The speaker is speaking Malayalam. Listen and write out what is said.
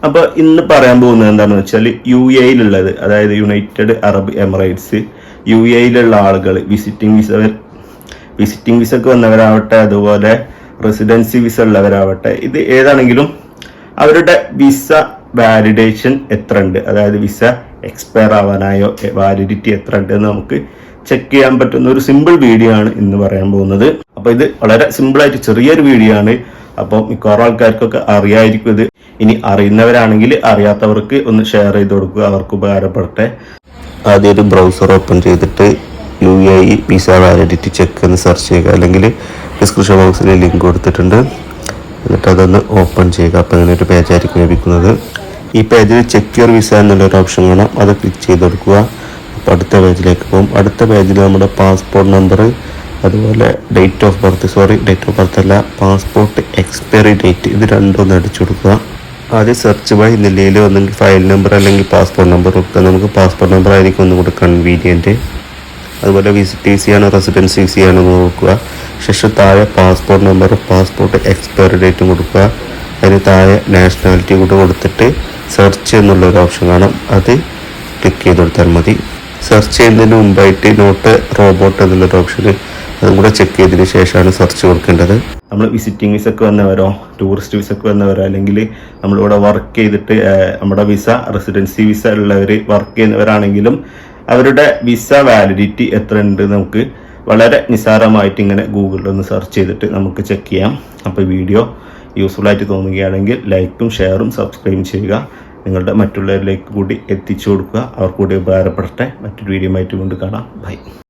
അപ്പോൾ ഇന്ന് പറയാൻ പോകുന്നത് എന്താണെന്ന് വെച്ചാൽ UAE-ലുള്ളത്, അതായത് യുണൈറ്റഡ് അറബ് എമിറേറ്റ്സ്, UAE-ലുള്ള ആളുകൾ വിസിറ്റിംഗ് വിസക്ക് വന്നവരാവട്ടെ, അതുപോലെ റെസിഡൻസി വിസ ഉള്ളവരാവട്ടെ, ഇത് ഏതാണെങ്കിലും അവരുടെ വിസ വാലിഡേഷൻ എത്ര ഉണ്ട്, അതായത് വിസ എക്സ്പയർ ആവാനായോ വാലിഡിറ്റി എത്ര ഉണ്ട് എന്ന് നമുക്ക് ചെക്ക് ചെയ്യാൻ പറ്റുന്ന ഒരു സിമ്പിൾ വീഡിയോ ആണ് ഇന്ന് പറയാൻ പോകുന്നത്. അപ്പോൾ ഇത് വളരെ സിമ്പിളായിട്ട് ചെറിയൊരു വീഡിയോ ആണ്. അപ്പോൾ മിക്കവാറും ആൾക്കാർക്കൊക്കെ അറിയായിരിക്കും ഇത്. ഇനി അറിയുന്നവരാണെങ്കിൽ അറിയാത്തവർക്ക് ഒന്ന് ഷെയർ ചെയ്ത് കൊടുക്കുക, അവർക്ക് ഉപകാരപ്പെടട്ടെ. ആദ്യം ഒരു ബ്രൗസർ ഓപ്പൺ ചെയ്തിട്ട് UAE വിസ വാലിഡിറ്റി ചെക്ക് എന്ന് സെർച്ച് ചെയ്യുക, അല്ലെങ്കിൽ ഡിസ്ക്രിപ്ഷൻ ബോക്സിൽ ലിങ്ക് കൊടുത്തിട്ടുണ്ട്. എന്നിട്ട് അതൊന്ന് ഓപ്പൺ ചെയ്യുക. അപ്പോൾ ഇങ്ങനെ ഒരു പേജായിരിക്കും ലഭിക്കുന്നത്. ഈ പേജിൽ ചെക്ക് യുവർ വിസ എന്നുള്ളൊരു ഓപ്ഷൻ കാണാം, അത് ക്ലിക്ക് ചെയ്ത് കൊടുക്കുക. അപ്പോൾ അടുത്ത പേജിലേക്ക് പോകും. അടുത്ത പേജിൽ നമ്മുടെ പാസ്പോർട്ട് നമ്പർ, അതുപോലെ ഡേറ്റ് ഓഫ് ബർത്ത് അല്ല, പാസ്പോർട്ട് എക്സ്പയറി ഡേറ്റ്, ഇത് രണ്ടും ഒന്ന് അടിച്ചു കൊടുക്കുക. ആദ്യം സെർച്ച് ബൈ നിലയിൽ ഒന്നെങ്കിൽ ഫയൽ നമ്പർ അല്ലെങ്കിൽ പാസ്പോർട്ട് നമ്പർ കൊടുക്കുക. നമുക്ക് പാസ്പോർട്ട് നമ്പർ ആയിരിക്കും ഒന്നുകൂടി കൺവീനിയൻറ്റ്. അതുപോലെ വിസിറ്റ് വിസയാണോ റെസിഡൻസി വിസയാണോ എന്ന് നോക്കുക. ശേഷം താഴെ പാസ്പോർട്ട് നമ്പറും പാസ്പോർട്ട് എക്സ്പയറി ഡേറ്റും കൊടുക്കുക. അതിന് താഴെ നാഷണാലിറ്റി കൂടെ കൊടുത്തിട്ട് സെർച്ച് എന്നുള്ളൊരു ഓപ്ഷൻ കാണാം, അത് ക്ലിക്ക് ചെയ്ത് കൊടുത്താൽ മതി. സെർച്ച് ചെയ്യുന്നതിന് മുമ്പായിട്ട് നോട്ട് റോബോട്ട് എന്നുള്ളൊരു ഓപ്ഷൻ, അതും കൂടെ ചെക്ക് ചെയ്തതിന് ശേഷമാണ് സെർച്ച് കൊടുക്കേണ്ടത്. നമ്മൾ വിസിറ്റിംഗ് വിസക്ക് വന്നവരോ ടൂറിസ്റ്റ് വിസക്ക് വന്നവരോ, അല്ലെങ്കിൽ നമ്മളിവിടെ വർക്ക് ചെയ്തിട്ട് നമ്മുടെ വിസ റെസിഡൻസി വിസ ഉള്ളവർ വർക്ക് ചെയ്യുന്നവരാണെങ്കിലും അവരുടെ വിസ വാലിഡിറ്റി എത്ര ഉണ്ട് നമുക്ക് വളരെ നിസ്സാരമായിട്ട് ഇങ്ങനെ ഗൂഗിളിൽ ഒന്ന് സെർച്ച് ചെയ്തിട്ട് നമുക്ക് ചെക്ക് ചെയ്യാം. അപ്പോൾ വീഡിയോ യൂസ്ഫുൾ ആയിട്ട് തോന്നുകയാണെങ്കിൽ ലൈക്കും ഷെയറും സബ്സ്ക്രൈബും ചെയ്യുക. നിങ്ങളുടെ മറ്റുള്ളവരിലേക്ക് കൂടി എത്തിച്ചു കൊടുക്കുക, അവർക്ക് കൂടി ഉപകാരപ്പെടട്ടെ. മറ്റൊരു വീഡിയോ ആയിട്ട് കൊണ്ട് കാണാം. ബൈ.